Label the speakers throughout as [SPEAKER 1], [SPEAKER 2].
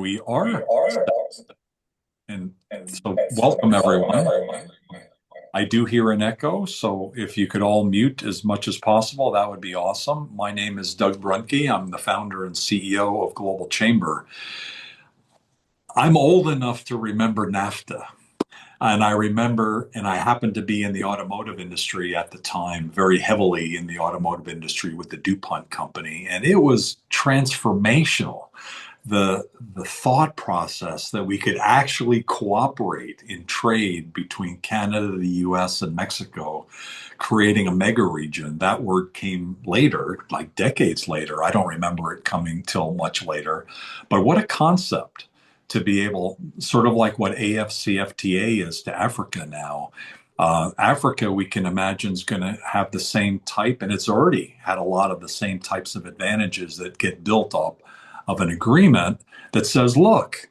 [SPEAKER 1] We are, and so welcome everyone. I do hear an echo, so if you could all mute as much as possible, that would be awesome. My name is Doug Brunke. I'm the founder and CEO of Global Chamber. I'm old enough to remember NAFTA. And I happened to be in the automotive industry at the time, very heavily in the automotive industry with the DuPont company. And it was transformational. The thought process that we could actually cooperate in trade between Canada, the US, and Mexico, creating a mega region. That word came later, like decades later. I don't remember it coming till much later. But what a concept to be able, sort of like what AFCFTA is to Africa now. Africa, we can imagine, is going to have the same type, and it's already had a lot of the same types of advantages that get built up of an agreement that says, look,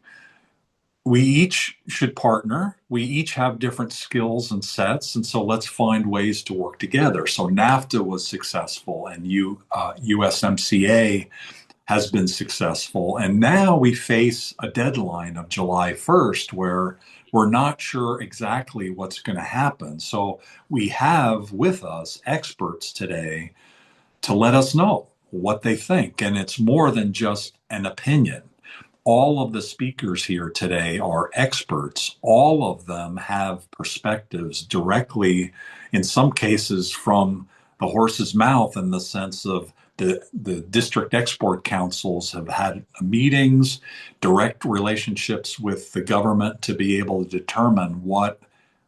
[SPEAKER 1] we each should partner. We each have different skills and sets, and so let's find ways to work together. So NAFTA was successful, and USMCA has been successful. And now we face a deadline of July 1st where we're not sure exactly what's going to happen. So we have with us experts today to let us know what they think. And it's more than just an opinion. All of the speakers here today are experts. All of them have perspectives directly, in some cases, from the horse's mouth, in the sense of the district export councils have had meetings, direct relationships with the government to be able to determine what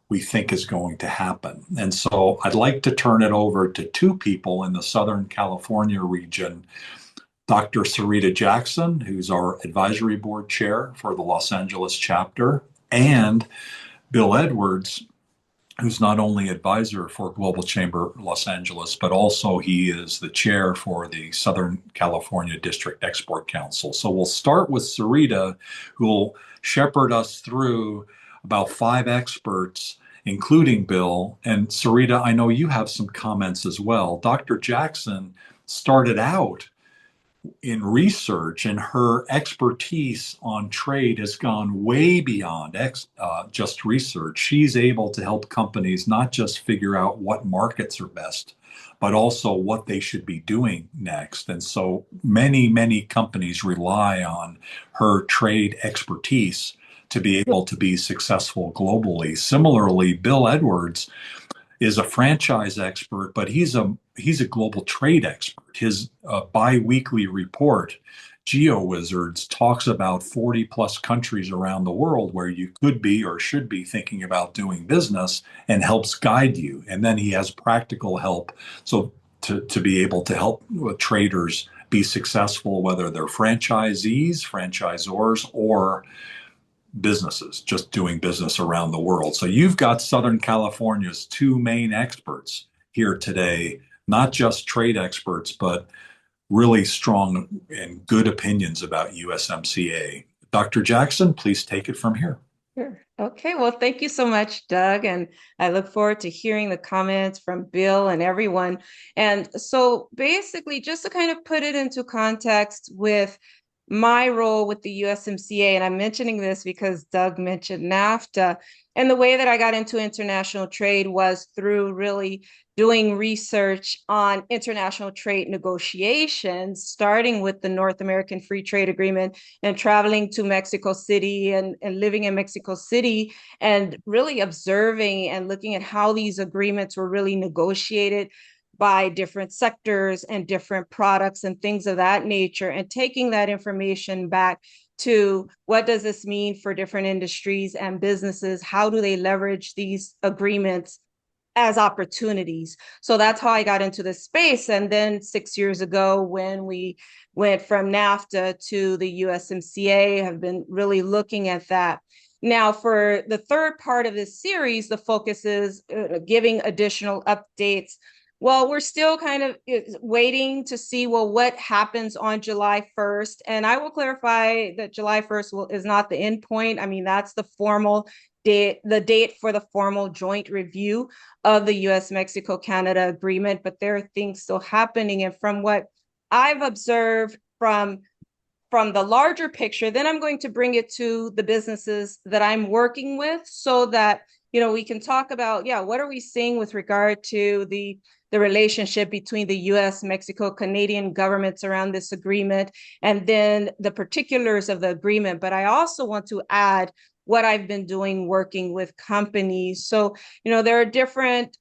[SPEAKER 1] we think is going to happen. And so I'd like to turn it over to two people in the Southern California region. Dr. Sarita Jackson, who's our advisory board chair for the Los Angeles chapter, and Bill Edwards, who's not only advisor for Global Chamber Los Angeles, but also he is the chair for the Southern California District Export Council. So we'll start with Sarita, who will shepherd us through about 5 experts, including Bill. And Sarita, I know you have some comments as well. Dr. Jackson started out in research, and her expertise on trade has gone way beyond just research. She's able to help companies not just figure out what markets are best, but also what they should be doing next. And so many companies rely on her trade expertise to be able to be successful globally. Similarly, Bill Edwards is a franchise expert, but he's a global trade expert. His bi-weekly report, GeoWizards, talks about 40 plus countries around the world where you could be or should be thinking about doing business, and helps guide you. And then he has practical help, so to be able to help traders be successful, whether they're franchisees, franchisors, or businesses just doing business around the world. So you've got Southern California's two main experts here today, not just trade experts, but really strong and good opinions about USMCA. Dr. Jackson, please take it from here.
[SPEAKER 2] Sure. Okay, well, thank you so much, Doug. And I look forward to hearing the comments from Bill and everyone. And so basically, just to kind of put it into context with my role with the USMCA, and I'm mentioning this because Doug mentioned NAFTA, and the way that I got into international trade was through really doing research on international trade negotiations, starting with the North American Free Trade Agreement and traveling to Mexico City and living in Mexico City, and really observing and looking at how these agreements were really negotiated by different sectors and different products and things of that nature, and taking that information back to what does this mean for different industries and businesses? How do they leverage these agreements as opportunities? So that's how I got into this space. And then 6 years ago, when we went from NAFTA to the USMCA, have been really looking at that. Now, for the third part of this series, the focus is giving additional updates. Well, we're still kind of waiting to see, well, what happens on July 1st. And I will clarify that July 1st is not the end point. I mean, that's the formal date, the date for the formal joint review of the US-Mexico-Canada agreement, but there are things still happening. And from what I've observed from from the larger picture, then I'm going to bring it to the businesses that I'm working with so that, we can talk about, what are we seeing with regard to the relationship between the US, Mexico, Canadian governments around this agreement, and then the particulars of the agreement. But I also want to add what I've been doing working with companies. So, there are different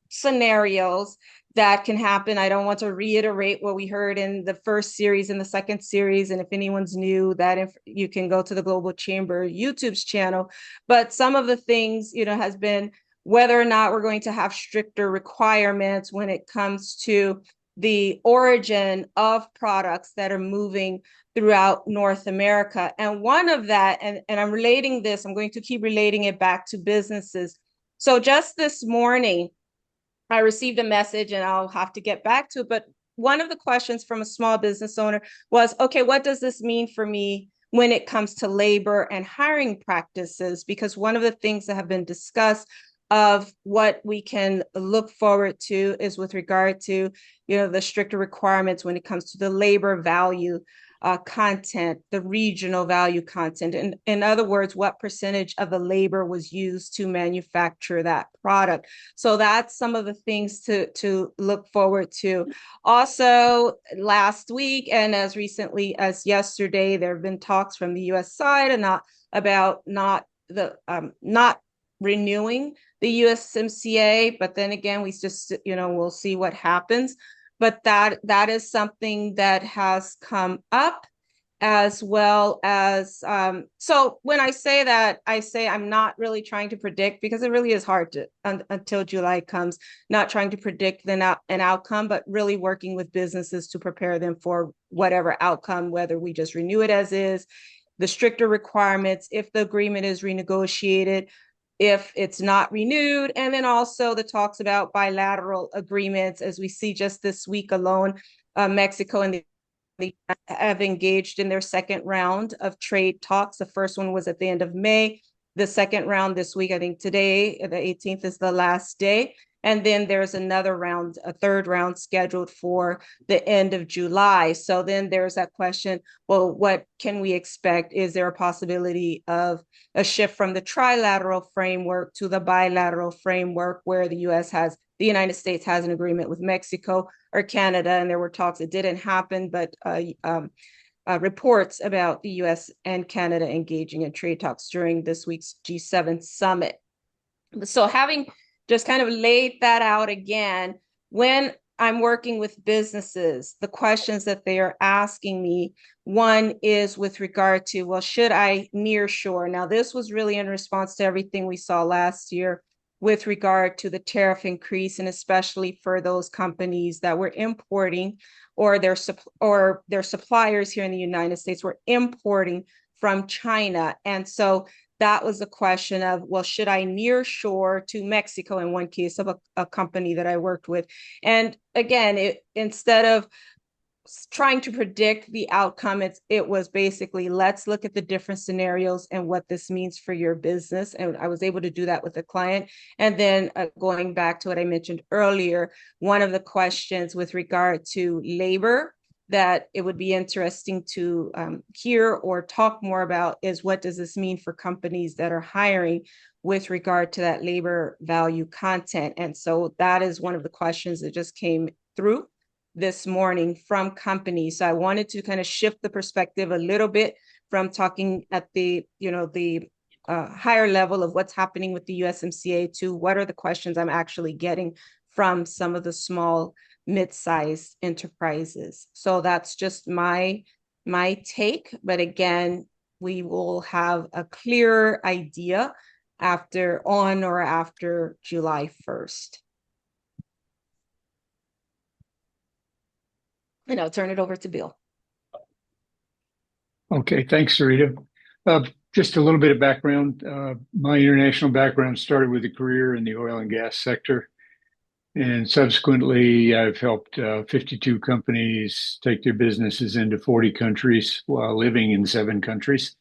[SPEAKER 2] scenarios that can happen. I don't want to reiterate what we heard in the first series and the second series. And if anyone's new, that you can go to the Global Chamber YouTube's channel. But some of the things, has been whether or not we're going to have stricter requirements when it comes to the origin of products that are moving throughout North America. And one of that, and I'm relating this, I'm going to keep relating it back to businesses. So just this morning, I received a message, and I'll have to get back to it, but one of the questions from a small business owner was, okay, what does this mean for me when it comes to labor and hiring practices? Because one of the things that have been discussed of what we can look forward to is with regard to, the stricter requirements when it comes to the labor value content, the regional value content. And in other words, what percentage of the labor was used to manufacture that product. So that's some of the things to look forward to. Also, last week and as recently as yesterday, there have been talks from the US side and not renewing the USMCA, but then again, we just, we'll see what happens. But that is something that has come up, as well as so when I say that, I say I'm not really trying to predict, because it really is hard to until July comes, not trying to predict an outcome, but really working with businesses to prepare them for whatever outcome, whether we just renew it as is, the stricter requirements, if the agreement is renegotiated, if it's not renewed, and then also the talks about bilateral agreements. As we see just this week alone, Mexico and the have engaged in their second round of trade talks. The first one was at the end of May. The second round this week, I think today, the 18th, is the last day. And then there's another round, a third round scheduled for the end of July. So then there's that question, well, what can we expect? Is there a possibility of a shift from the trilateral framework to the bilateral framework, where the United States has an agreement with Mexico or Canada? And there were talks, it didn't happen, but reports about the US and Canada engaging in trade talks during this week's G7 summit. So having just kind of laid that out again, when I'm working with businesses, the questions that they are asking me, one is with regard to, well, should I nearshore? Now, this was really in response to everything we saw last year with regard to the tariff increase, and especially for those companies that were importing, or their suppliers here in the United States were importing from China. And so that was a question of, well, should I nearshore to Mexico, in one case of a company that I worked with? And again, instead of trying to predict the outcome, it was basically, let's look at the different scenarios and what this means for your business. And I was able to do that with a client. And then going back to what I mentioned earlier, one of the questions with regard to labor that it would be interesting to hear or talk more about is, what does this mean for companies that are hiring with regard to that labor value content? And so that is one of the questions that just came through this morning from companies. So I wanted to kind of shift the perspective a little bit from talking at the higher level of what's happening with the USMCA to what are the questions I'm actually getting from some of the small mid-sized enterprises. So that's just my take. But again, we will have a clearer idea on or after July 1st. And I'll turn it over to Bill.
[SPEAKER 3] Okay, thanks, Sarita. Just a little bit of background. My international background started with a career in the oil and gas sector. And subsequently, I've helped 52 companies take their businesses into 40 countries while living in 7 countries.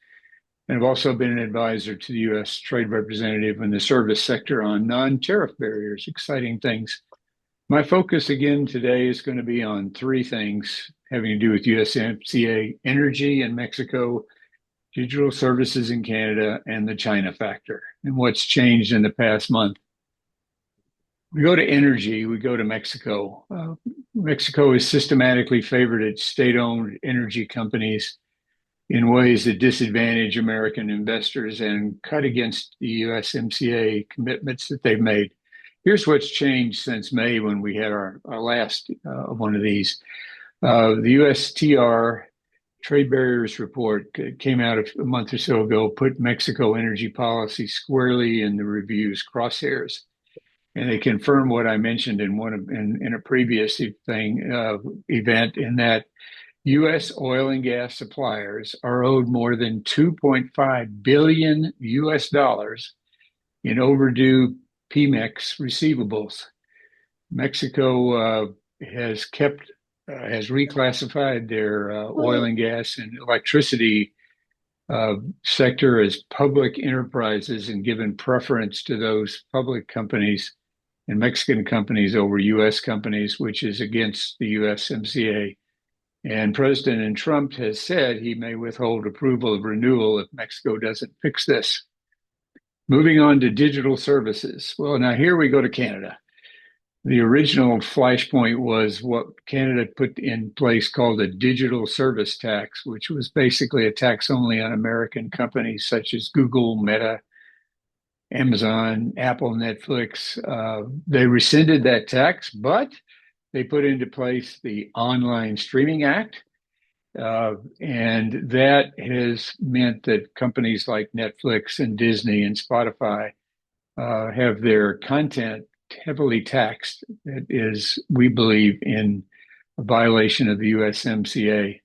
[SPEAKER 3] And I've also been an advisor to the U.S. Trade Representative in the service sector on non-tariff barriers, exciting things. My focus again today is going to be on 3 things, having to do with USMCA energy in Mexico, digital services in Canada, and the China factor, and what's changed in the past month. We go to energy, we go to Mexico. Mexico has systematically favored its state-owned energy companies in ways that disadvantage American investors and cut against the USMCA commitments that they've made. Here's what's changed since May when we had our last one of these. The USTR Trade Barriers Report came out a month or so ago, put Mexico energy policy squarely in the review's crosshairs. And they confirm what I mentioned in a previous event, in that U.S. oil and gas suppliers are owed more than 2.5 billion U.S. dollars in overdue PMEX receivables. Mexico has reclassified their oil and gas and electricity sector as public enterprises and given preference to those public companies and Mexican companies over U.S. companies, which is against the USMCA. And President Trump has said he may withhold approval of renewal if Mexico doesn't fix this. Moving on to digital services. Well, now here we go to Canada. The original flashpoint was what Canada put in place called a digital service tax, which was basically a tax only on American companies such as Google, Meta, Amazon, Apple, Netflix. They rescinded that tax, but they put into place the Online Streaming Act. And that has meant that companies like Netflix and Disney and Spotify have their content heavily taxed. That is, we believe, in a violation of the USMCA.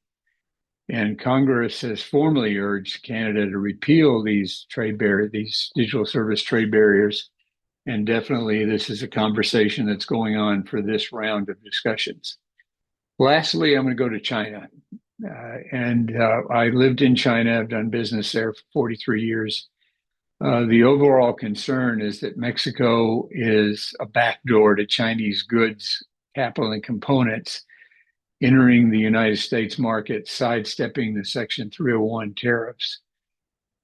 [SPEAKER 3] And Congress has formally urged Canada to repeal these digital service trade barriers. And definitely, this is a conversation that's going on for this round of discussions. Lastly, I'm going to go to China. I lived in China. I've done business there for 43 years. The overall concern is that Mexico is a backdoor to Chinese goods, capital, and components entering the United States market, sidestepping the Section 301 tariffs.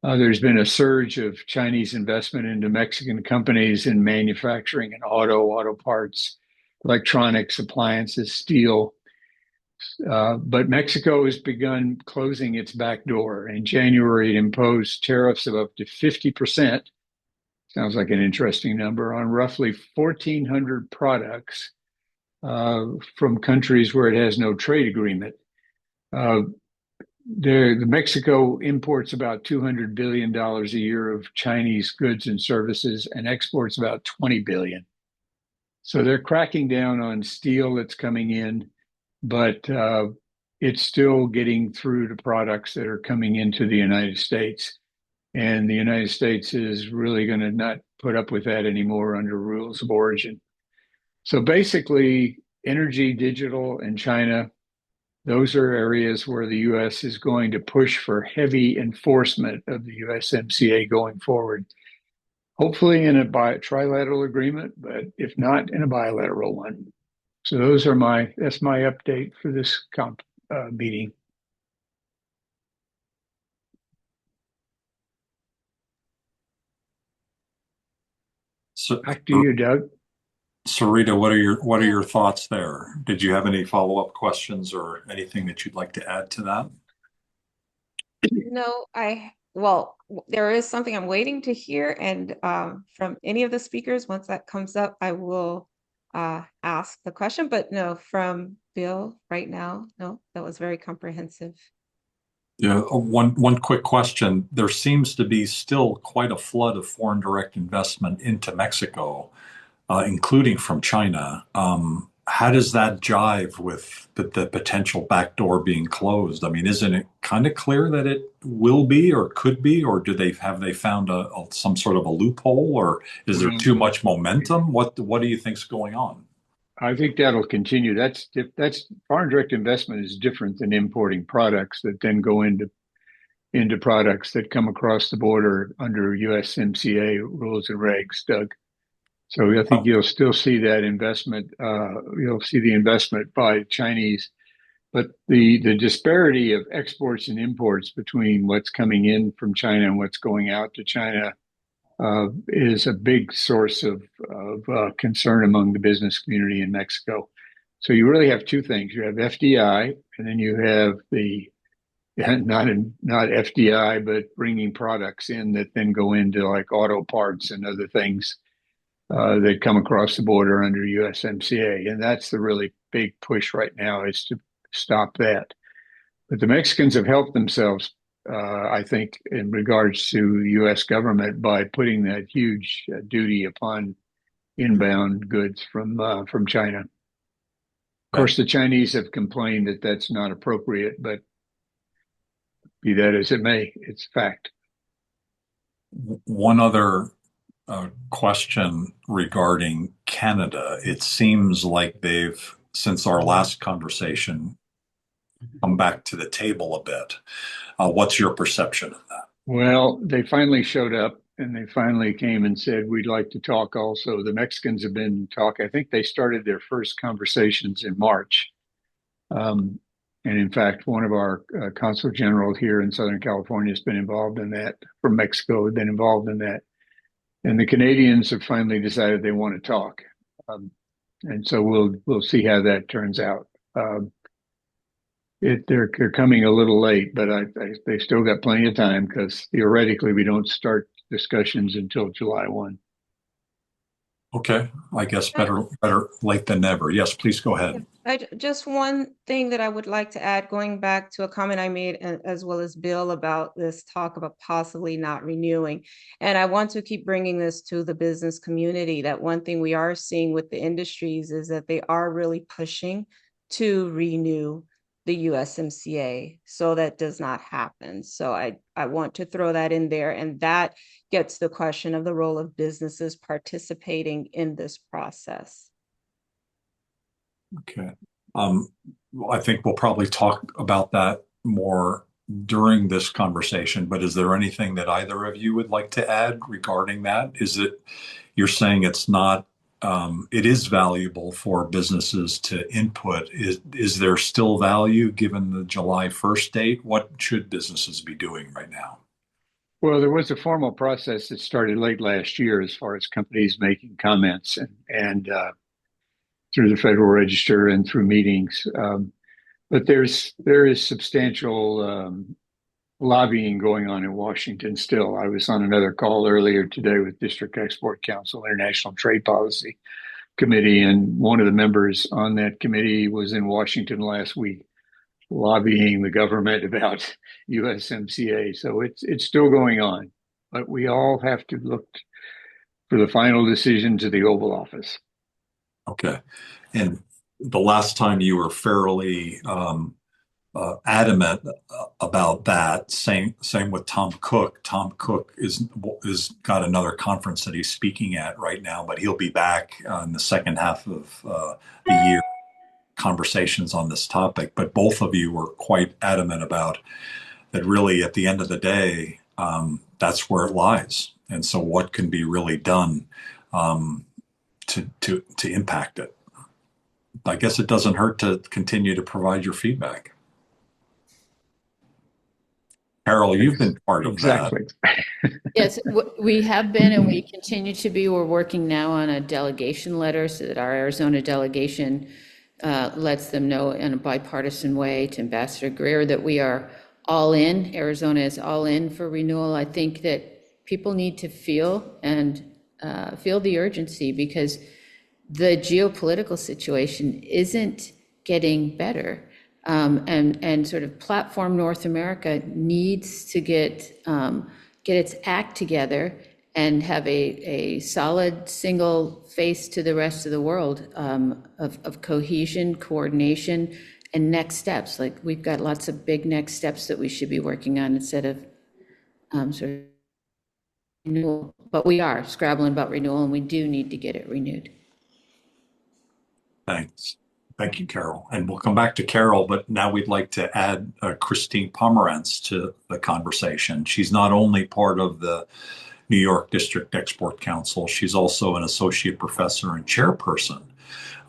[SPEAKER 3] There's been a surge of Chinese investment into Mexican companies in manufacturing and auto parts, electronics, appliances, steel. But Mexico has begun closing its back door. In January, it imposed tariffs of up to 50%. Sounds like an interesting number on roughly 1,400 products from countries where it has no trade agreement. Mexico imports about $200 billion a year of Chinese goods and services and exports about $20 billion. So they're cracking down on steel that's coming in, but it's still getting through to products that are coming into the United States. And the United States is really going to not put up with that anymore under rules of origin. So basically, energy, digital, and China, those are areas where the U.S. is going to push for heavy enforcement of the USMCA going forward. Hopefully in a trilateral agreement, but if not, in a bilateral one. So that's my update for this meeting.
[SPEAKER 1] So
[SPEAKER 3] back to you, Doug.
[SPEAKER 1] Sarita, what are your thoughts there? Did you have any follow-up questions or anything that you'd like to add to that?
[SPEAKER 2] No, well, there is something I'm waiting to hear, and from any of the speakers, once that comes up, I will ask the question, but no, from Bill right now, no, that was very comprehensive.
[SPEAKER 1] Yeah, one quick question. There seems to be still quite a flood of foreign direct investment into Mexico, including from China. How does that jive with the potential backdoor being closed? I mean, isn't it kind of clear that it will be or could be, or have they found some sort of a loophole, or is there too much momentum? What do you think's going on?
[SPEAKER 3] I think that'll continue. That's foreign direct investment is different than importing products that then go into products that come across the border under USMCA rules and regs, Doug. So I think you'll still see that investment. You'll see the investment by Chinese But the disparity of exports and imports between what's coming in from China and what's going out to China is a big source of concern among the business community in Mexico. So you really have two things. You have FDI, and then you have the not FDI, but bringing products in that then go into like auto parts and other things that come across the border under USMCA. And that's the really big push right now, is to stop that. But the Mexicans have helped themselves, I think, in regards to the U.S. government by putting that huge duty upon inbound goods from China. Of course, the Chinese have complained that that's not appropriate, but be that as it may, it's fact.
[SPEAKER 1] One other question regarding Canada. It seems like they've, since our last conversation, come back to the table a bit. What's your perception of that?
[SPEAKER 3] Well, they finally showed up and they finally came and said, we'd like to talk also. The Mexicans have been talking. I think they started their first conversations in March. And in fact, one of our consul generals here in Southern California has been involved in that, from Mexico, has been involved in that. And the Canadians have finally decided they want to talk. And so we'll see how that turns out. They're coming a little late, but they still got plenty of time, because theoretically we don't start discussions until July 1.
[SPEAKER 1] Okay, I guess better late than never. Yes, please go ahead.
[SPEAKER 2] Just one thing that I would like to add, going back to a comment I made, as well as Bill, about this talk about possibly not renewing. And I want to keep bringing this to the business community, that one thing we are seeing with the industries is that they are really pushing to renew the USMCA, so that does not happen. So I want to throw that in there, and that gets the question of the role of businesses participating in this process.
[SPEAKER 1] Okay. I think we'll probably talk about that more during this conversation, but is there anything that either of you would like to add regarding that? Is it, you're saying it's not, it is valuable for businesses to input. Is there still value given the July 1st date? What should businesses be doing right now?
[SPEAKER 3] Well, there was a formal process that started late last year as far as companies making comments and through the Federal Register and through meetings. But there is substantial lobbying going on in Washington still. I was on another call earlier today with District Export Council, International Trade Policy Committee, and one of the members on that committee was in Washington last week lobbying the government about USMCA. So it's still going on, but we all have to look for the final decision to the Oval Office.
[SPEAKER 1] Okay. And the last time you were fairly adamant about that, same with Tom Cook. Tom Cook is got another conference that he's speaking at right now, but he'll be back in the second half of the year, conversations on this topic. But both of you were quite adamant about that. Really, at the end of the day, that's where it lies. And so, what can be really done to impact it? I guess it doesn't hurt to continue to provide your feedback. Carol, you've been part of that.
[SPEAKER 4] Yes, we have been, and we continue to be. We're working now on a delegation letter so that our Arizona delegation lets them know in a bipartisan way to Ambassador Greer that we are all in. Arizona is all in for renewal. I think that people need to feel the urgency, because the geopolitical situation isn't getting better. And sort of platform North America needs to get its act together and have a solid single face to the rest of the world of cohesion, coordination, and next steps. Like, we've got lots of big next steps that we should be working on instead of sort of renewal. But we are scrabbling about renewal, and we do need to get it renewed.
[SPEAKER 1] Thanks. Thank you, Carol. And we'll come back to Carol, but now we'd like to add Christine Pomerantz to the conversation. She's not only part of the New York District Export Council, she's also an associate professor and chairperson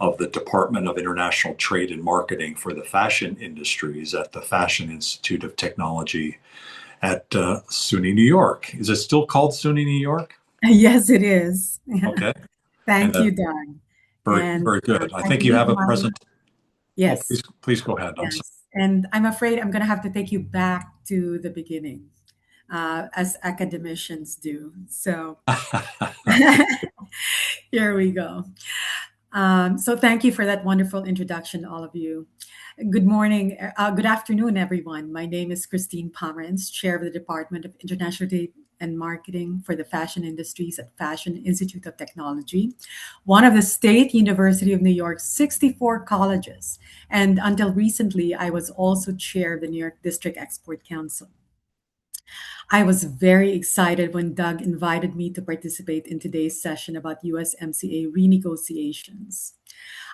[SPEAKER 1] of the Department of International Trade and Marketing for the fashion industries at the Fashion Institute of Technology at SUNY New York. Is it still called SUNY New York?
[SPEAKER 5] Yes, it is.
[SPEAKER 1] Okay.
[SPEAKER 5] Thank
[SPEAKER 1] And
[SPEAKER 5] you, Doug.
[SPEAKER 1] very,
[SPEAKER 5] And
[SPEAKER 1] very good. I
[SPEAKER 5] I
[SPEAKER 1] think you
[SPEAKER 5] believe
[SPEAKER 1] have a
[SPEAKER 5] my,
[SPEAKER 1] present. Oh,
[SPEAKER 5] yes,
[SPEAKER 1] please go ahead. I'm
[SPEAKER 5] yes. And I'm afraid I'm going to have to take you back to the beginning, as academicians do. So
[SPEAKER 1] sorry.
[SPEAKER 5] here we go. So thank you for that wonderful introduction, all of you. Good morning, good afternoon, everyone. My name is Christine Pomerantz, Chair of the Department of International Trade and Marketing for the Fashion Industries at Fashion Institute of Technology, one of the State University of New York's 64 colleges. And until recently, I was also Chair of the New York District Export Council. I was very excited when Doug invited me to participate in today's session about USMCA renegotiations.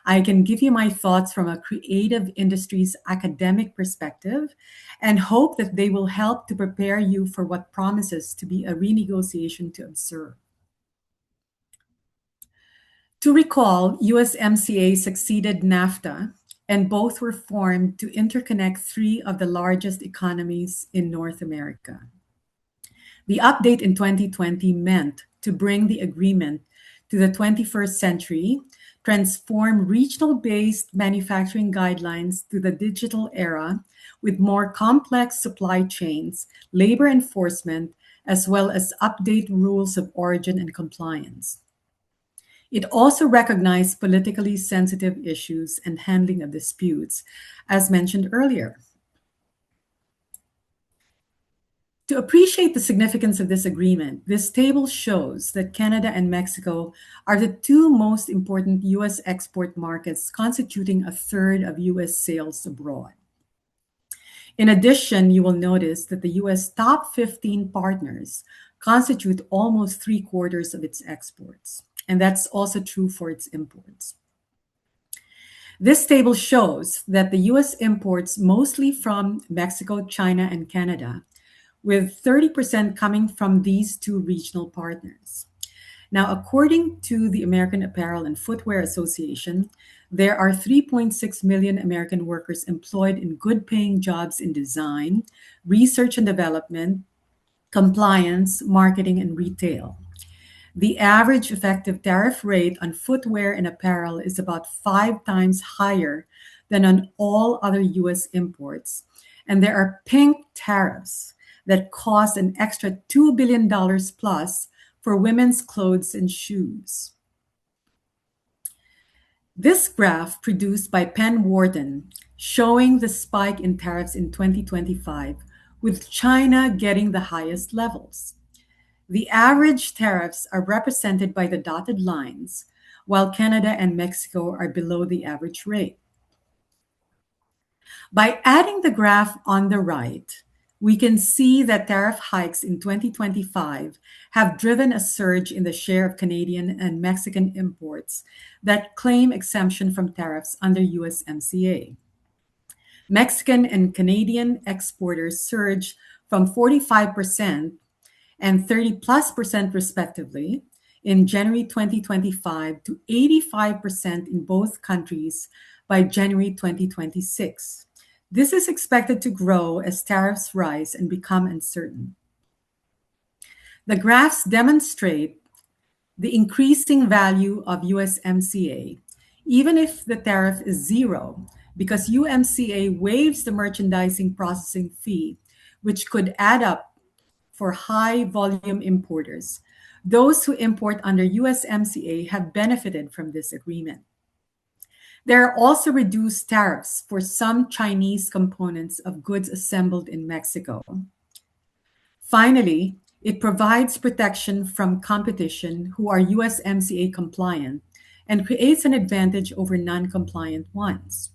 [SPEAKER 5] I can give you my thoughts from a creative industries academic perspective and hope that they will help to prepare you for what promises to be a renegotiation to observe. To recall, USMCA succeeded NAFTA, and both were formed to interconnect three of the largest economies in North America. The update in 2020 meant to bring the agreement to the 21st century, transform regional-based manufacturing guidelines to the digital era with more complex supply chains, labor enforcement, as well as update rules of origin and compliance. It also recognized politically sensitive issues and handling of disputes, as mentioned earlier. To appreciate the significance of this agreement, this table shows that Canada and Mexico are the two most important U.S. export markets, constituting a third of U.S. sales abroad. In addition, you will notice that the U.S. top 15 partners constitute almost 3/4 of its exports, and that's also true for its imports. This table shows that the U.S. imports mostly from Mexico, China, and Canada, with 30% coming from these two regional partners. Now, according to the American Apparel and Footwear Association, there are 3.6 million American workers employed in good-paying jobs in design, research and development, compliance, marketing, and retail. The average effective tariff rate on footwear and apparel is about 5 times higher than on all other U.S. imports, and there are pink tariffs that cost an extra $2 billion plus for women's clothes and shoes. This graph, produced by Penn Wharton, showing the spike in tariffs in 2025, with China getting the highest levels. The average tariffs are represented by the dotted lines, while Canada and Mexico are below the average rate. By adding the graph on the right, we can see that tariff hikes in 2025 have driven a surge in the share of Canadian and Mexican imports that claim exemption from tariffs under USMCA. Mexican and Canadian exporters surged from 45% and 30+% respectively in January 2025 to 85% in both countries by January 2026. This is expected to grow as tariffs rise and become uncertain. The graphs demonstrate the increasing value of USMCA, even if the tariff is zero, because UMCA waives the merchandising processing fee, which could add up for high volume importers. Those who import under USMCA have benefited from this agreement. There are also reduced tariffs for some Chinese components of goods assembled in Mexico. Finally, it provides protection from competition who are USMCA compliant and creates an advantage over non-compliant ones.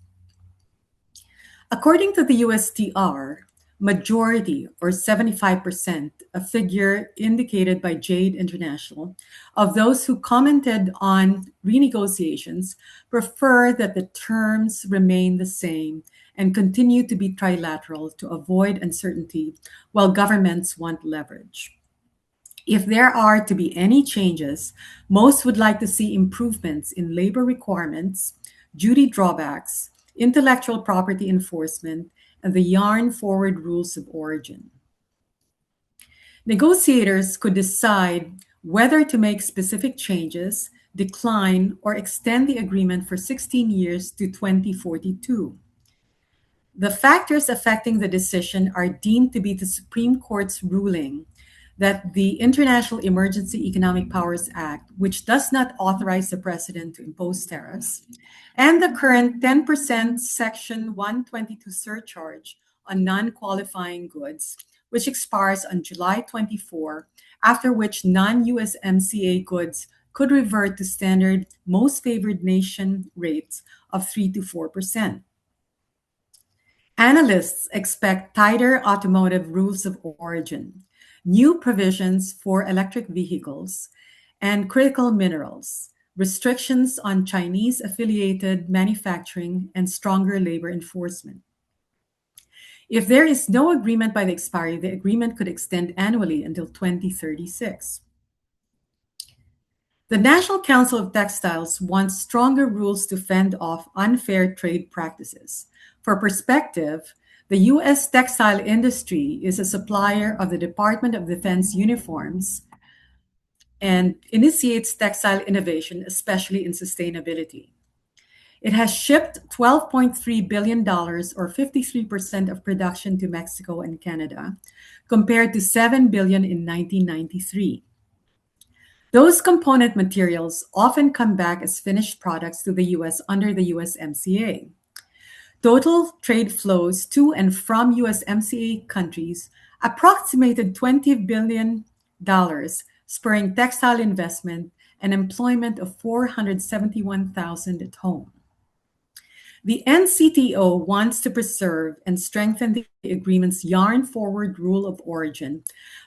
[SPEAKER 5] According to the USTR, majority, or 75%, a figure indicated by Jade International, of those who commented on renegotiations prefer that the terms remain the same and continue to be trilateral to avoid uncertainty, while governments want leverage. If there are to be any changes, most would like to see improvements in labor requirements, duty drawbacks, intellectual property enforcement, and the yarn forward rules of origin. Negotiators could decide whether to make specific changes, decline, or extend the agreement for 16 years to 2042. The factors affecting the decision are deemed to be the Supreme Court's ruling that the International Emergency Economic Powers Act, which does not authorize the president to impose tariffs, and the current 10% Section 122 surcharge on non-qualifying goods, which expires on July 24, after which non-USMCA goods could revert to standard most favored nation rates of 3 to 4%. Analysts expect tighter automotive rules of origin, new provisions for electric vehicles and critical minerals, restrictions on Chinese affiliated manufacturing, and stronger labor enforcement. If there is no agreement by the expiry, the agreement could extend annually until 2036. The National Council of Textiles wants stronger rules to fend off unfair trade practices. For perspective, the U.S. textile industry is a supplier of the Department of Defense uniforms and initiates textile innovation, especially in sustainability. It has shipped $12.3 billion, or 53% of production, to Mexico and Canada, compared to $7 billion in 1993. Those component materials often come back as finished products to the U.S. under the USMCA. Total trade flows to and from USMCA countries approximated $20 billion, spurring textile investment and employment of 471,000 at home. The NCTO wants to preserve and strengthen the agreement's yarn forward rule of origin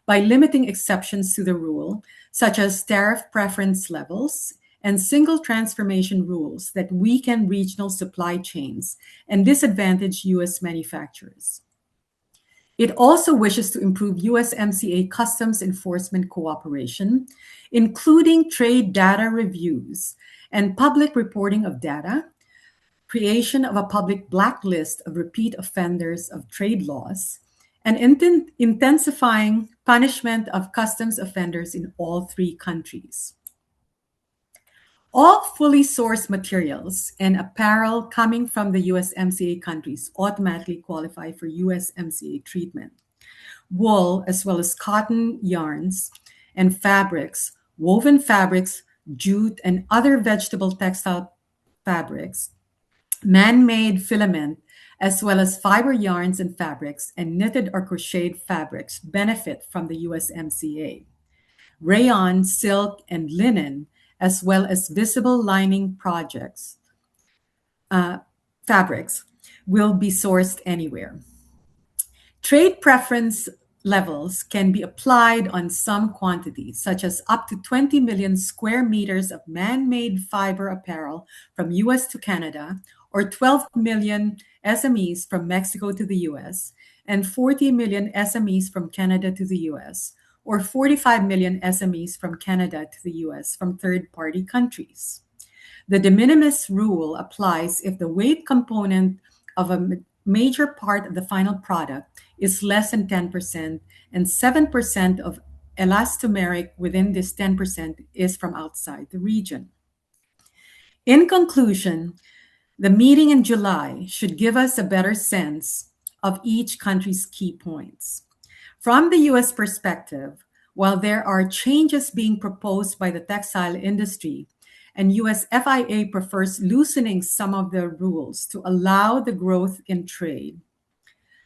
[SPEAKER 5] by limiting exceptions to the rule, such as tariff preference levels and single transformation rules that weaken regional supply chains and disadvantage U.S. manufacturers. It also wishes to improve USMCA customs enforcement cooperation, including trade data reviews and public reporting of data, creation of a public blacklist of repeat offenders of trade laws, and intensifying punishment of customs offenders in all three countries. All fully sourced materials and apparel coming from the USMCA countries automatically qualify for USMCA treatment. Wool, as well as cotton yarns and fabrics, woven fabrics, jute, and other vegetable textile fabrics, man-made filament, as well as fiber yarns and fabrics, and knitted or crocheted fabrics benefit from the USMCA. Rayon, silk, and linen, as well as visible lining fabrics, will be sourced anywhere. Trade preference levels can be applied on some quantities, such as up to 20 million square meters of man-made fiber apparel from US to Canada, or 12 million SMEs from Mexico to the US, and 40 million SMEs from Canada to the US, or 45 million SMEs from Canada to the US from third-party countries. The de minimis rule applies if the weight component of a major part of the final product is less than 10%, and 7% of elastomeric within this 10% is from outside the region. In conclusion, the meeting in July should give us a better sense of each country's key points. From the US perspective, while there are changes being proposed by the textile industry, and US FIA prefers loosening some of the rules to allow the growth in trade,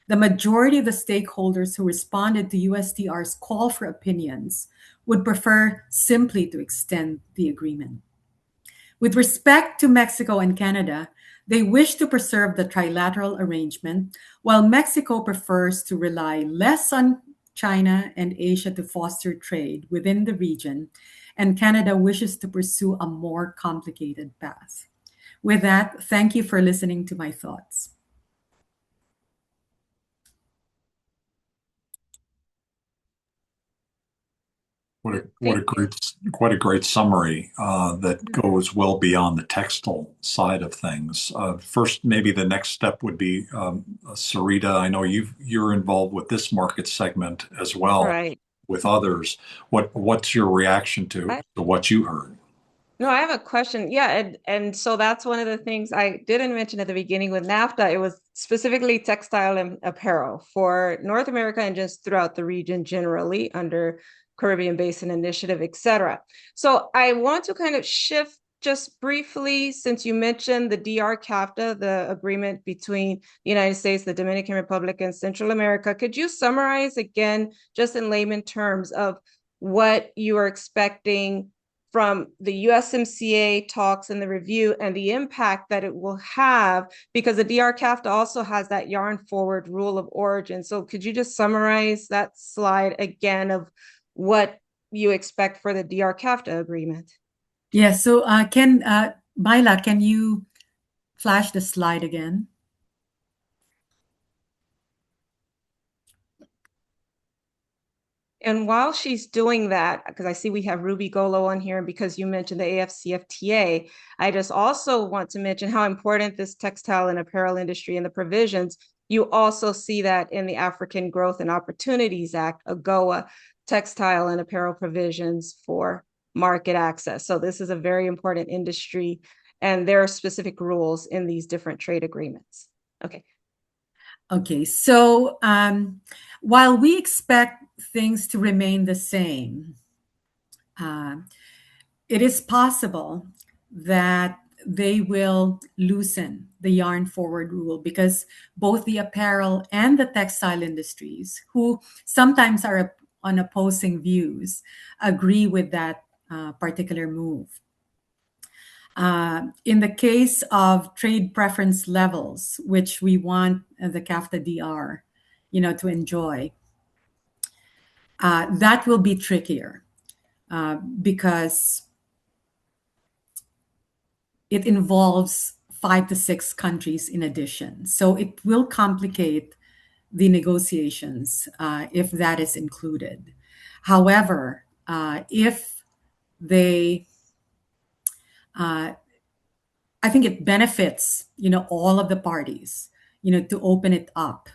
[SPEAKER 5] the majority of the stakeholders who responded to USTR's call for opinions would prefer simply to extend the agreement. With respect to Mexico and Canada, they wish to preserve the trilateral arrangement, while Mexico prefers to rely less on China and Asia to foster trade within the region, and Canada wishes to pursue a more complicated path. With that, thank you for listening to my thoughts.
[SPEAKER 2] Thank you.
[SPEAKER 1] Quite a great summary that goes well beyond the textile side of things. First, maybe the next step would be Sarita. I know you're involved with this market segment as well
[SPEAKER 2] Right.
[SPEAKER 1] with others. What's your reaction to what you heard?
[SPEAKER 2] No, I have a question. Yeah, and so that's one of the things I didn't mention at the beginning with NAFTA. It was specifically textile and apparel for North America and just throughout the region generally under Caribbean Basin Initiative, et cetera. So I want to kind of shift just briefly, since you mentioned the DR CAFTA, the agreement between the United States, the Dominican Republic, and Central America. Could you summarize again, just in layman terms, of what you are expecting from the USMCA talks and the review and the impact that it will have, because the DR CAFTA also has that yarn forward rule of origin. So could you just summarize that slide again of what you expect for the DR CAFTA agreement?
[SPEAKER 5] Yeah, so Myla, can you flash the slide again?
[SPEAKER 2] And while she's doing that, because I see we have Ruby Golo on here, and because you mentioned the AFCFTA, I just also want to mention how important this textile and apparel industry and the provisions, you also see that in the African Growth and Opportunities Act, AGOA, textile and apparel provisions for market access. So this is a very important industry, and there are specific rules in these different trade agreements. Okay.
[SPEAKER 5] Okay, so while we expect things to remain the same, it is possible that they will loosen the yarn forward rule, because both the apparel and the textile industries, who sometimes are on opposing views, agree with that particular move. In the case of trade preference levels, which we want the CAFTA DR, to enjoy, that will be trickier because it involves 5 to 6 countries in addition. So it will complicate the negotiations if that is included. However, if they I think it benefits, all of the parties, to open it up,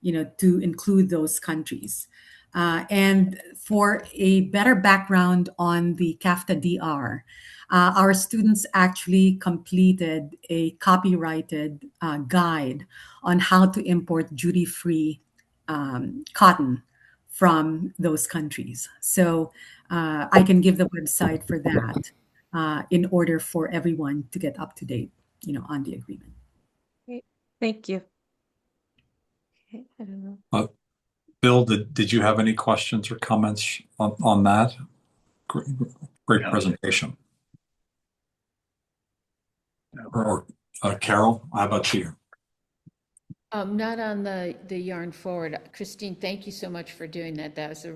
[SPEAKER 5] to include those countries. And for a better background on the CAFTA DR, our students actually completed a copyrighted guide on how to import duty-free cotton from those countries. So I can give the website for that. In order for everyone to get up to date, on the agreement.
[SPEAKER 2] Great. Thank you. Okay, I don't know.
[SPEAKER 1] Bill, did you have any questions or comments on that? Great presentation. Or Carol, how about you?
[SPEAKER 4] Not on the yarn forward. Christine, thank you so much for doing that. That was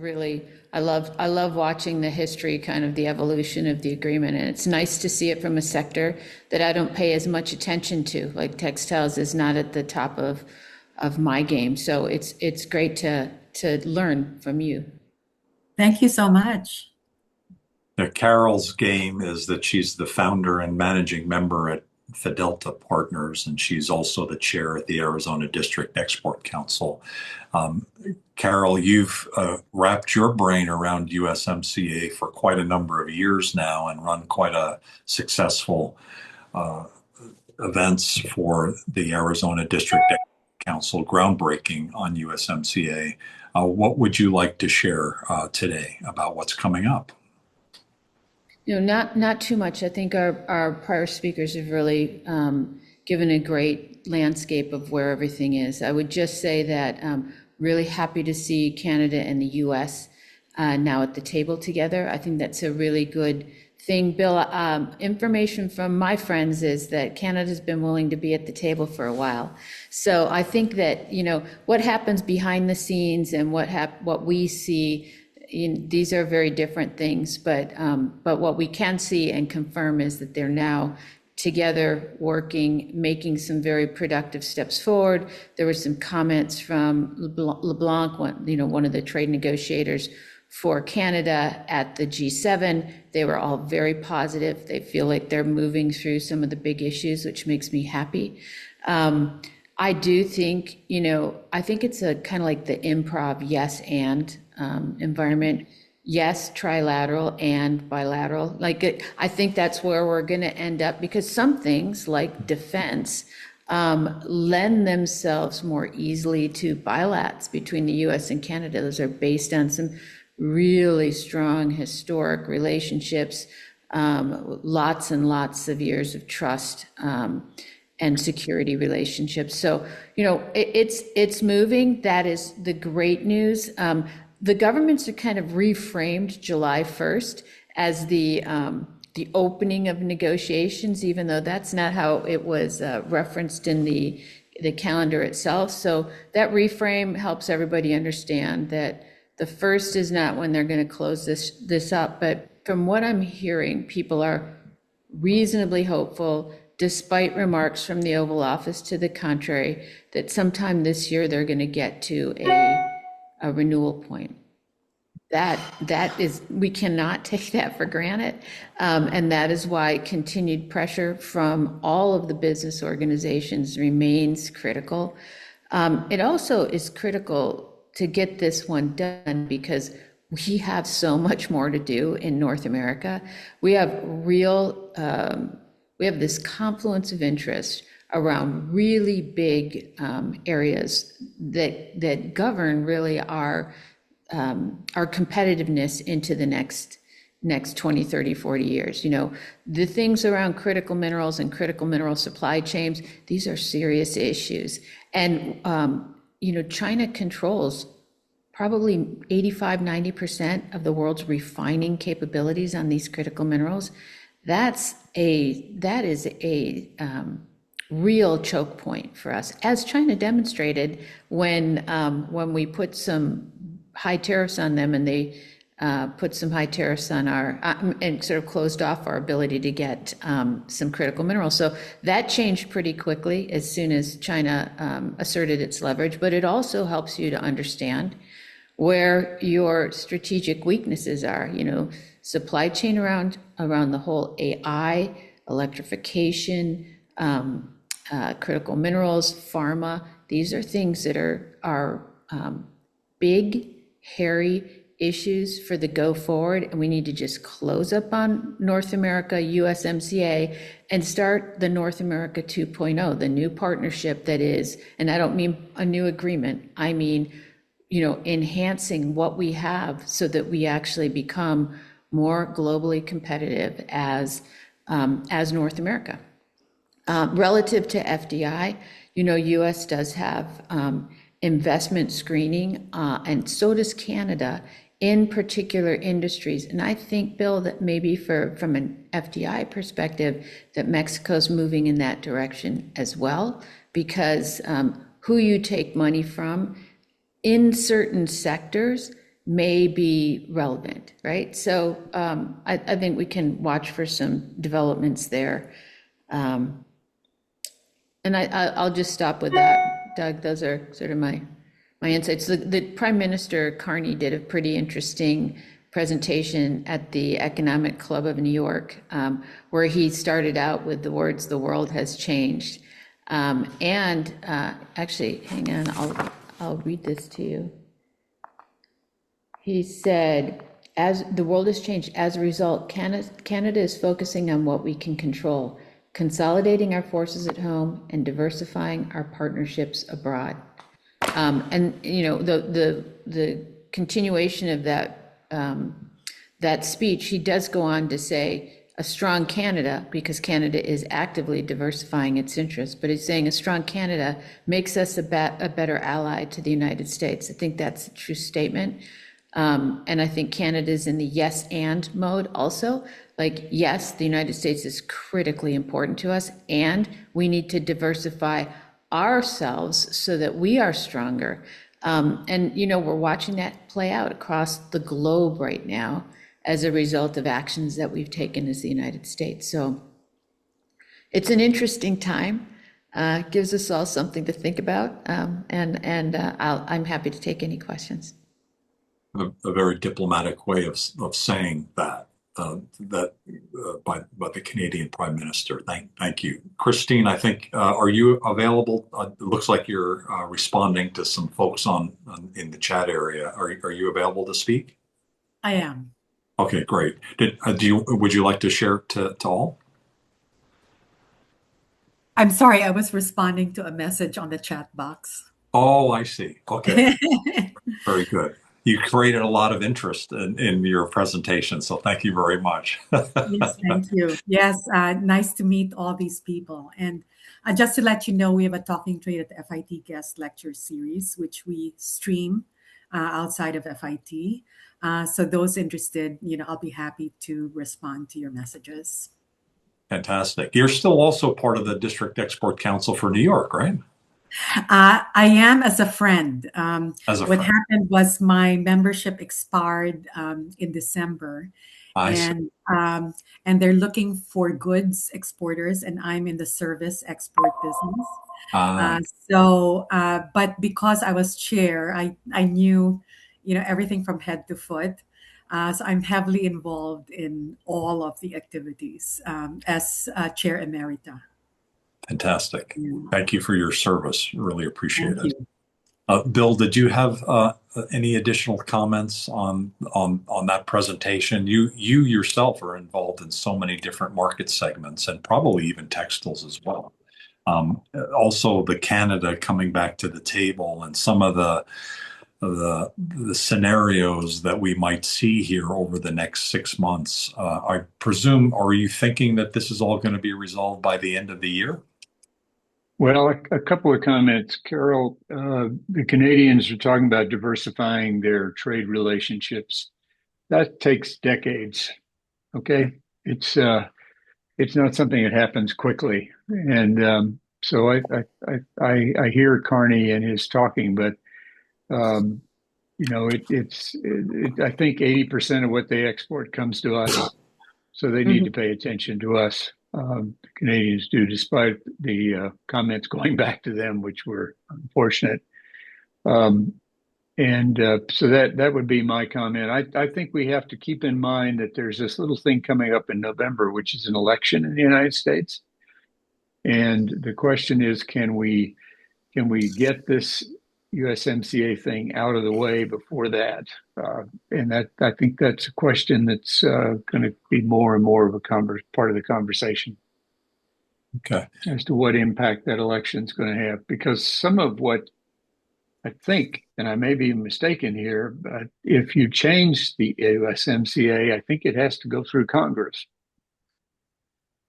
[SPEAKER 4] I love watching the history, kind of the evolution of the agreement. And it's nice to see it from a sector that I don't pay as much attention to. Like textiles is not at the top of my game. So it's great to learn from you.
[SPEAKER 5] Thank you so much.
[SPEAKER 1] Yeah, Carol's game is that she's the founder and managing member at Fidelta Partners, and she's also the chair at the Arizona District Export Council. Carol, you've wrapped your brain around USMCA for quite a number of years now and run quite a successful events for the Arizona District Council, groundbreaking on USMCA. What would you like to share today about what's coming up?
[SPEAKER 4] Not too much. I think our prior speakers have really given a great landscape of where everything is. I would just say that really happy to see Canada and the US now at the table together. I think that's a really good thing. Bill, information from my friends is that Canada's been willing to be at the table for a while. So I think that, what happens behind the scenes and what we see, these are very different things, but what we can see and confirm is that they're now together working, making some very productive steps forward. There were some comments from LeBlanc, one of the trade negotiators, For Canada at the G7, they were all very positive. They feel like they're moving through some of the big issues, which makes me happy. I do think, I think it's a kind of like the improv yes and environment. Yes, trilateral and bilateral. I think that's where we're going to end up, because some things like defense lend themselves more easily to bilats between the US and Canada. Those are based on some really strong historic relationships, lots and lots of years of trust and security relationships. So, it's moving. That is the great news. The governments are kind of reframed July 1st as the opening of negotiations, even though that's not how it was referenced in the calendar itself. So that reframe helps everybody understand that the first is not when they're going to close this up. But from what I'm hearing, people are reasonably hopeful, despite remarks from the Oval Office to the contrary, that sometime this year they're going to get to a renewal point. That is, we cannot take that for granted. And that is why continued pressure from all of the business organizations remains critical. It also is critical to get this one done because we have so much more to do in North America. We have we have this confluence of interest around really big areas that govern really our competitiveness into the next 20, 30, 40 years. The things around critical minerals and critical mineral supply chains, these are serious issues. And, China controls probably 85, 90% of the world's refining capabilities on these critical minerals. That is a real choke point for us, as China demonstrated when we put some high tariffs on them, and they put some high tariffs on our and sort of closed off our ability to get some critical minerals. So that changed pretty quickly as soon as China asserted its leverage. But it also helps you to understand where your strategic weaknesses are. Supply chain around the whole AI, electrification, critical minerals, pharma. These are things that are big, hairy issues for the go forward, and we need to just close up on North America, USMCA, and start the North America 2.0, the new partnership that is, and I don't mean a new agreement, I mean, enhancing what we have so that we actually become more globally competitive as North America. Relative to FDI, US does have investment screening, and so does Canada in particular industries. And I think, Bill, that maybe from an FDI perspective, that Mexico's moving in that direction as well, because who you take money from in certain sectors may be relevant, right? So I think we can watch for some developments there. And I'll just stop with that, Doug. Those are sort of my insights. The Prime Minister Carney did a pretty interesting presentation at the Economic Club of New York, where he started out with the words, "The world has changed." Actually, hang on, I'll read this to you. He said, as the world has changed, as a result, Canada is focusing on what we can control, consolidating our forces at home and diversifying our partnerships abroad. And the continuation of that speech, he does go on to say a strong Canada, because Canada is actively diversifying its interests, but he's saying a strong Canada makes us a better ally to the United States. I think that's a true statement. And I think Canada's in the yes and mode also. Like, yes, the United States is critically important to us, and we need to diversify ourselves so that we are stronger. And we're watching that play out across the globe right now as a result of actions that we've taken as the United States. So it's an interesting time. Gives us all something to think about. I'm happy to take any questions.
[SPEAKER 1] a very diplomatic way of saying that. By the Canadian Prime Minister. Thank you, Christine. I think are you available? It looks like you're responding to some folks in the chat area. Are you available to speak?
[SPEAKER 5] I am.
[SPEAKER 1] Okay, great. Would you like to share to all?
[SPEAKER 5] I'm sorry, I was responding to a message on the chat box.
[SPEAKER 1] Oh, I see. Okay, very good. You created a lot of interest in your presentation, so thank you very much.
[SPEAKER 5] Yes, thank you. Yes, nice to meet all these people. And just to let you know, we have a talking trade at the FIT guest lecture series, which we stream outside of FIT. So those interested, I'll be happy to respond to your messages.
[SPEAKER 1] Fantastic. You're still also part of the District Export Council for New York, right?
[SPEAKER 5] I am as a friend.
[SPEAKER 1] As a
[SPEAKER 5] What
[SPEAKER 1] friend.
[SPEAKER 5] happened was my membership expired in December,
[SPEAKER 1] I see.
[SPEAKER 5] and they're looking for goods exporters, and I'm in the service export business. But because I was chair, I knew, everything from head to foot. So I'm heavily involved in all of the activities as chair emerita.
[SPEAKER 1] Fantastic.
[SPEAKER 5] Yeah.
[SPEAKER 1] Thank you for your service. Really appreciate
[SPEAKER 5] Thank
[SPEAKER 1] it. Bill, did you have any additional comments on that presentation? You yourself are involved in so many different market segments and probably even textiles as well. Also, the Canada coming back to the table and some of the scenarios that we might see here over the next 6 months. I presume, are you thinking that this is all going to be resolved by the end of the year?
[SPEAKER 3] Well, a couple of comments. Carol, the Canadians are talking about diversifying their trade relationships. That takes decades. Okay, it's not something that happens quickly, and so I hear Carney and his talking, but I think 80% of what they export comes to us, so they need to pay attention to us. The Canadians do, despite the comments going back to them, which were unfortunate. So that would be my comment. I think we have to keep in mind that there's this little thing coming up in November, which is an election in the United States. And the question is, can we get this USMCA thing out of the way before that? And I think that's a question that's going to be more and more of a part of the conversation.
[SPEAKER 1] Okay.
[SPEAKER 3] As to what impact that election is going to have, because some of what I think, and I may be mistaken here, but if you change the USMCA, I think it has to go through Congress.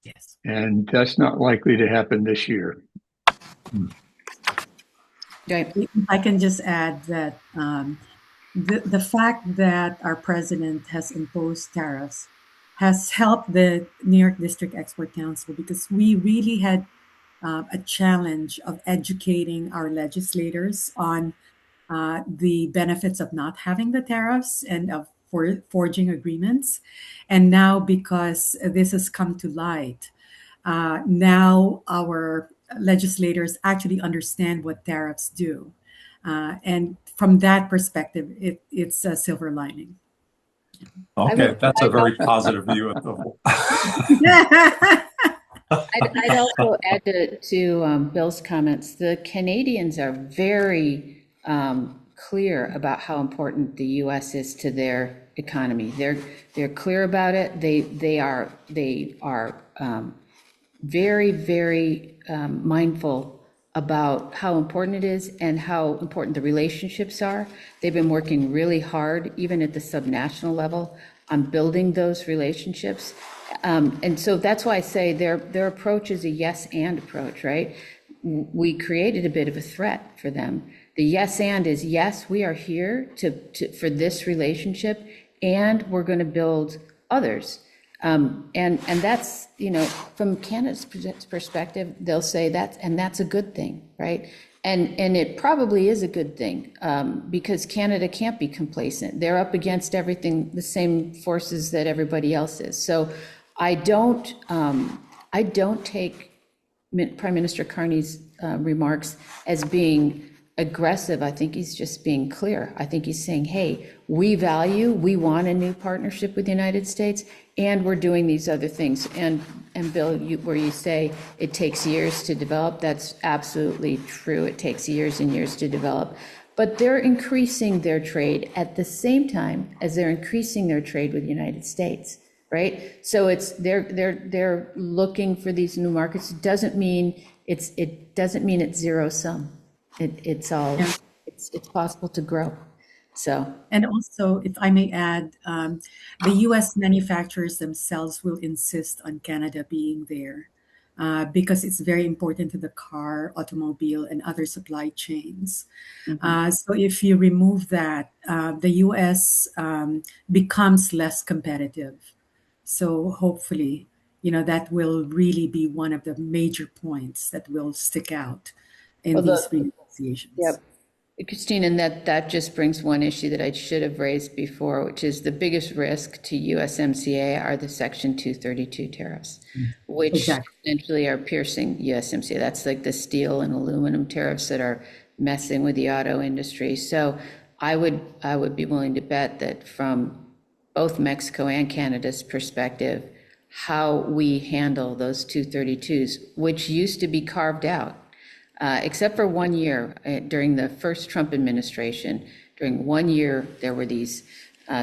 [SPEAKER 5] Yes.
[SPEAKER 3] And that's not likely to happen this year.
[SPEAKER 4] Right.
[SPEAKER 5] I can just add that the fact that our president has imposed tariffs has helped the New York District Export Council, because we really had a challenge of educating our legislators on the benefits of not having the tariffs and of forging agreements. And now, because this has come to light, now our legislators actually understand what tariffs do. And from that perspective, it's a silver lining.
[SPEAKER 1] Okay, that's a very positive view of the whole.
[SPEAKER 4] I'd also add to Bill's comments. The Canadians are very clear about how important the U.S. is to their economy. They're clear about it. They are very, very mindful about how important it is and how important the relationships are. They've been working really hard, even at the subnational level, on building those relationships. And so that's why I say their approach is a yes and approach, right? We created a bit of a threat for them. The yes and is, yes, we are here for this relationship, and we're going to build others. And that's, from Canada's perspective, they'll say that's a good thing, right? And it probably is a good thing, because Canada can't be complacent. They're up against everything, the same forces that everybody else is. So I don't take Prime Minister Carney's remarks as being aggressive. I think he's just being clear. I think he's saying, hey, we want a new partnership with the United States, and we're doing these other things. And Bill, where you say it takes years to develop, that's absolutely true. It takes years and years to develop. But they're increasing their trade at the same time as they're increasing their trade with the United States, right? So they're looking for these new markets. It doesn't mean it's zero sum. It's all,
[SPEAKER 5] Yeah.
[SPEAKER 4] it's possible to grow. So,
[SPEAKER 5] And also, if I may add, the US manufacturers themselves will insist on Canada being there because it's very important to the car, automobile, and other supply chains. So if you remove that, the US becomes less competitive. So hopefully, that will really be one of the major points that will stick out in
[SPEAKER 4] well,
[SPEAKER 5] these renegotiations.
[SPEAKER 4] Christine, and that just brings one issue that I should have raised before, which is the biggest risk to USMCA are the Section 232 tariffs, which
[SPEAKER 5] Exactly.
[SPEAKER 4] essentially are piercing USMCA. That's like the steel and aluminum tariffs that are messing with the auto industry. So I would be willing to bet that from both Mexico and Canada's perspective, how we handle those 232s, which used to be carved out. Except for 1 year during the first Trump administration, during 1 year, there were these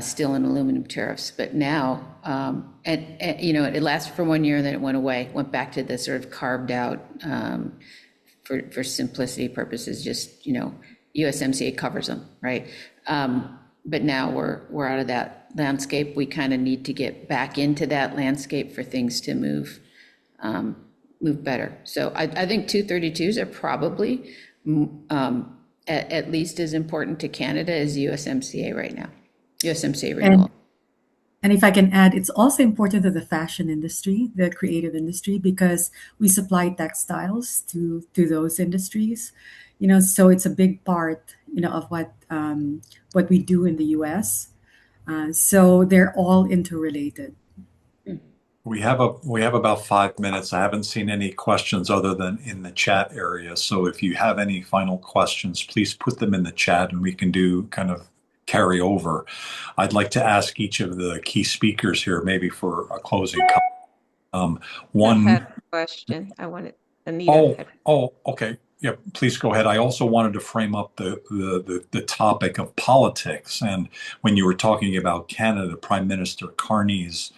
[SPEAKER 4] steel and aluminum tariffs. But now, it lasted for 1 year and then it went away, went back to the sort of carved out, for simplicity purposes, just, USMCA covers them, right? But now we're out of that landscape. We kind of need to get back into that landscape for things to move better. So I think 232s are probably at least as important to Canada as USMCA right now, USMCA renewal.
[SPEAKER 5] And if I can add, it's also important to the fashion industry, the creative industry, because we supply textiles to those industries. So it's a big part, of what we do in the U.S. So they're all interrelated.
[SPEAKER 1] We have about 5 minutes. I haven't seen any questions other than in the chat area. So if you have any final questions, please put them in the chat and we can do kind of carry over. I'd like to ask each of the key speakers here, maybe for a closing comment.
[SPEAKER 2] I had a question. I wanted Anita.
[SPEAKER 1] Okay. Yeah, please go ahead. I also wanted to frame up the topic of politics. And when you were talking about Canada, Prime Minister Carney's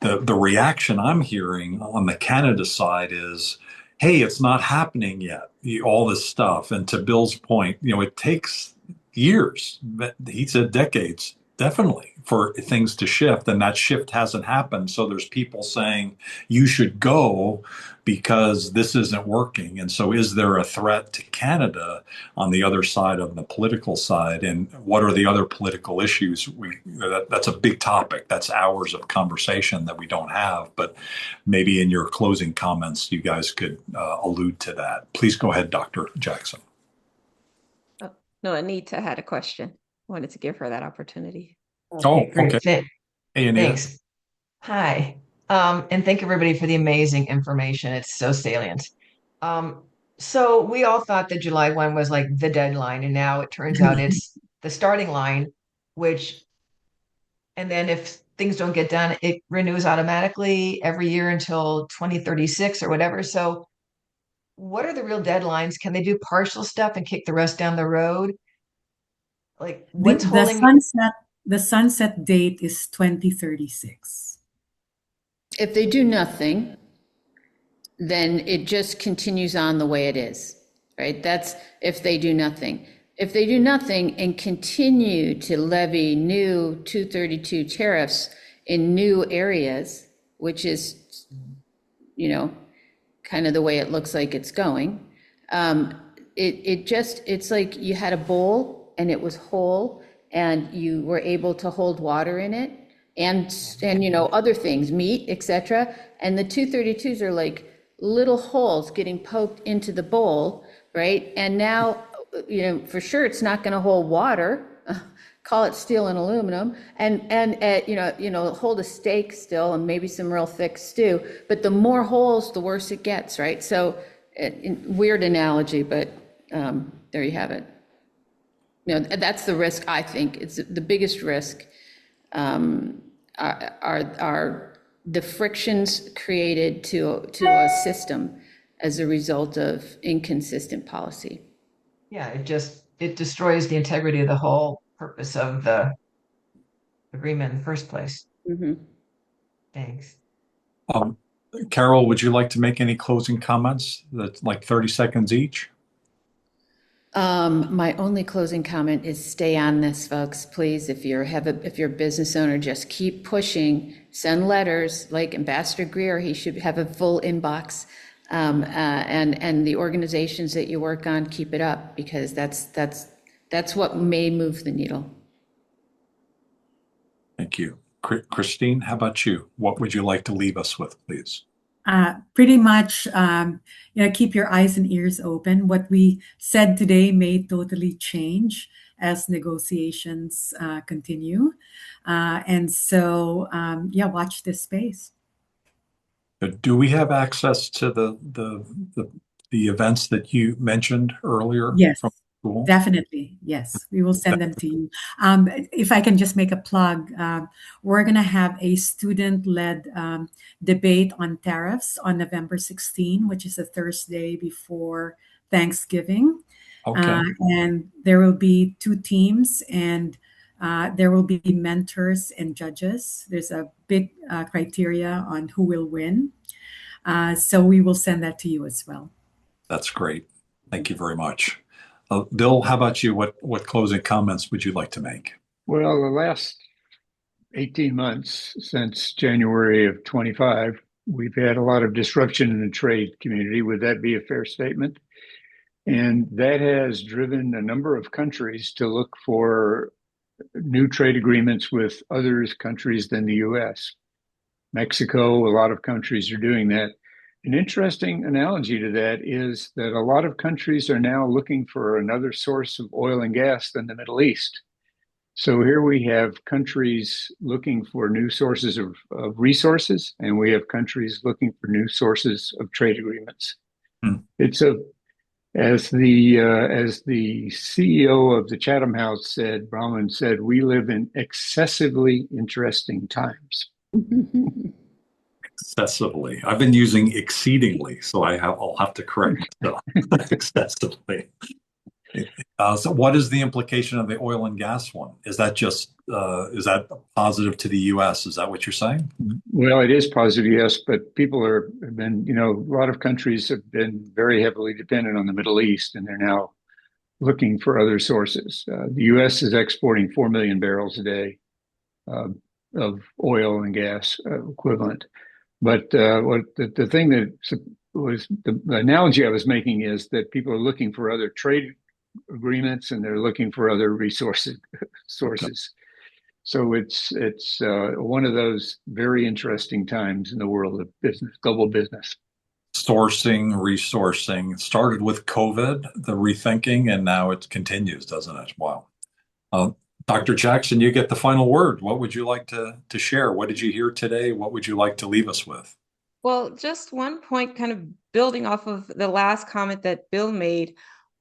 [SPEAKER 1] the reaction I'm hearing on the Canada side is, hey, it's not happening yet, all this stuff. And to Bill's point, it takes years, but he said decades, definitely, for things to shift. And that shift hasn't happened. So there's people saying you should go because this isn't working. And so is there a threat to Canada on the other side of the political side? And what are the other political issues? That's a big topic. That's hours of conversation that we don't have. But maybe in your closing comments, you guys could allude to that. Please go ahead, Dr. Jackson.
[SPEAKER 2] No, Anita had a question. Wanted to give her that opportunity.
[SPEAKER 6] Great.
[SPEAKER 1] Okay. Hey, Anita.
[SPEAKER 6] Thanks. Hi. And thank everybody for the amazing information. It's so salient. So we all thought that July 1 was like the deadline, and now it turns out it's the starting line, and then if things don't get done, it renews automatically every year until 2036 or whatever. So what are the real deadlines? Can they do partial stuff and kick the rest down the road? Like what's holding
[SPEAKER 5] The sunset date is 2036.
[SPEAKER 4] If they do nothing, then it just continues on the way it is, right? That's if they do nothing. If they do nothing and continue to levy new 232 tariffs in new areas, which is, kind of the way it looks like it's going, it's like you had a bowl and it was whole and you were able to hold water in it and other things, meat, etc. And the 232s are like little holes getting poked into the bowl, right? And now, for sure it's not going to hold water. Call it steel and aluminum, and hold a steak still and maybe some real thick stew. But the more holes, the worse it gets, right? So, weird analogy, but there you have it. That's the risk, I think. It's the biggest risk are the frictions created to a system as a result of inconsistent policy.
[SPEAKER 6] Yeah, it destroys the integrity of the whole purpose of the agreement in the first place.
[SPEAKER 4] Mhm.
[SPEAKER 6] Thanks.
[SPEAKER 1] Um, Carol, would you like to make any closing comments? That's like 30 seconds each.
[SPEAKER 4] My only closing comment is stay on this, folks, please. If you're a business owner, just keep pushing. Send letters like Ambassador Greer. He should have a full inbox. And the organizations that you work on, keep it up, because that's what may move the needle.
[SPEAKER 1] Thank you. Christine, how about you? What would you like to leave us with, please?
[SPEAKER 5] Pretty much, keep your eyes and ears open. What we said today may totally change as negotiations continue. And so, watch this space.
[SPEAKER 1] Do we have access to the events that you mentioned earlier
[SPEAKER 5] Yes.
[SPEAKER 1] from school?
[SPEAKER 5] Definitely, yes. We will send them to you. If I can just make a plug, we're going to have a student-led debate on tariffs on November 16, which is a Thursday before Thanksgiving.
[SPEAKER 1] Okay.
[SPEAKER 5] And there will be 2 teams, and there will be mentors and judges. There's a big criteria on who will win. So we will send that to you as well.
[SPEAKER 1] That's great. Thank you very much. Bill, how about you? What closing comments would you like to make?
[SPEAKER 3] Well, the last 18 months since January of 25, we've had a lot of disruption in the trade community. Would that be a fair statement? And that has driven a number of countries to look for new trade agreements with other countries than the US. Mexico, a lot of countries are doing that. An interesting analogy to that is that a lot of countries are now looking for another source of oil and gas than the Middle East. So here we have countries looking for new sources of resources, and we have countries looking for new sources of trade agreements. It's as the CEO of the Chatham House said, Brahman said, we live in excessively interesting times.
[SPEAKER 1] Excessively. I've been using exceedingly, so I'll have to correct excessively. So what is the implication of the oil and gas one? Is that just is that positive to the US? Is that what you're saying?
[SPEAKER 3] Well, it is positive, yes, but people have been, a lot of countries have been very heavily dependent on the Middle East, and they're now looking for other sources. The US is exporting 4 million barrels a day of oil and gas equivalent. But what the thing that was the analogy I was making is that people are looking for other trade agreements, and they're looking for other sources. So it's one of those very interesting times in the world of business, global business.
[SPEAKER 1] Sourcing, resourcing started with COVID, the rethinking, and now it continues, doesn't it? Wow. Dr. Jackson, you get the final word. What would you like to share? What did you hear today? What would you like to leave us with?
[SPEAKER 2] Well, just one point, kind of building off of the last comment that Bill made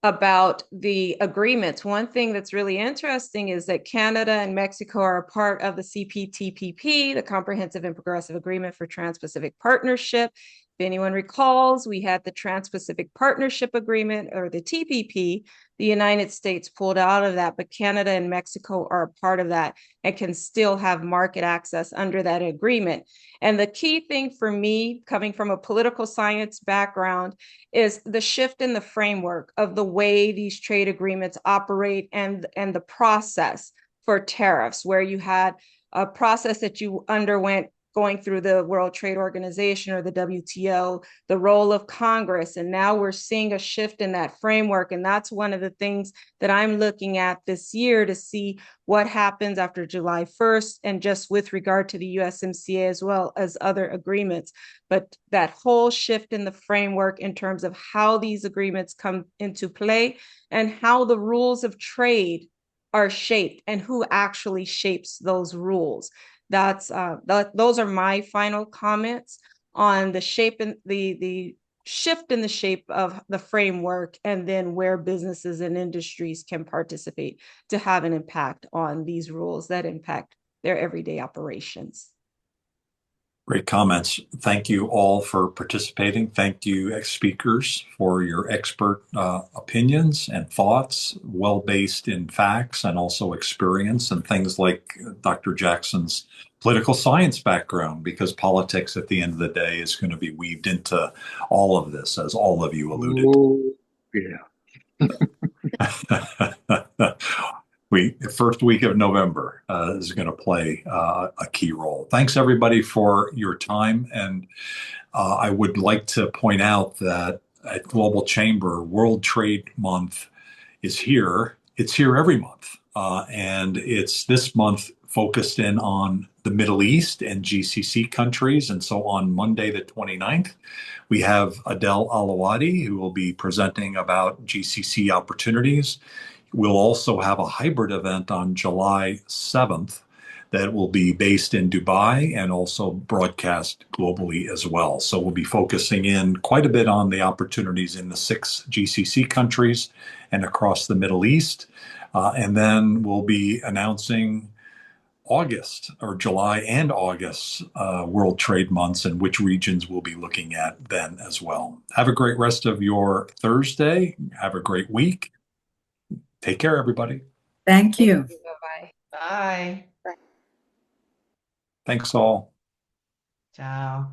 [SPEAKER 2] about the agreements. One thing that's really interesting is that Canada and Mexico are a part of the CPTPP, the Comprehensive and Progressive Agreement for Trans-Pacific Partnership. If anyone recalls, we had the Trans-Pacific Partnership Agreement, or the TPP. The United States pulled out of that, but Canada and Mexico are a part of that and can still have market access under that agreement. And the key thing for me, coming from a political science background, is the shift in the framework of the way these trade agreements operate and the process for tariffs, where you had a process that you underwent going through the World Trade Organization or the WTO, the role of Congress. And now we're seeing a shift in that framework. And that's one of the things that I'm looking at this year to see what happens after July 1st, and just with regard to the USMCA as well as other agreements. But that whole shift in the framework in terms of how these agreements come into play and how the rules of trade are shaped and who actually shapes those rules. Those are my final comments on the shape and the shift in the shape of the framework and then where businesses and industries can participate to have an impact on these rules that impact their everyday operations.
[SPEAKER 1] Great comments. Thank you all for participating. Thank you, speakers, for your expert opinions and thoughts, well based in facts and also experience and things like Dr. Jackson's political science background, because politics at the end of the day is going to be weaved into all of this, as all of you alluded.
[SPEAKER 3] Oh, yeah.
[SPEAKER 1] First week of November is going to play a key role. Thanks everybody for your time, and I would like to point out that at Global Chamber, World Trade Month is here. It's here every month, and it's this month focused in on the Middle East and GCC countries. And so on Monday, the 29th, we have Adel Alawadi, who will be presenting about GCC opportunities. We'll also have a hybrid event on July 7th that will be based in Dubai and also broadcast globally as well. So we'll be focusing in quite a bit on the opportunities in the 6 GCC countries and across the Middle East. And then we'll be announcing August or July and August World Trade Months and which regions we'll be looking at then as well. Have a great rest of your Thursday. Have a great week. Take care, everybody.
[SPEAKER 5] Thank you.
[SPEAKER 2] Bye-bye.
[SPEAKER 6] Bye.
[SPEAKER 1] Thanks all.
[SPEAKER 6] Ciao.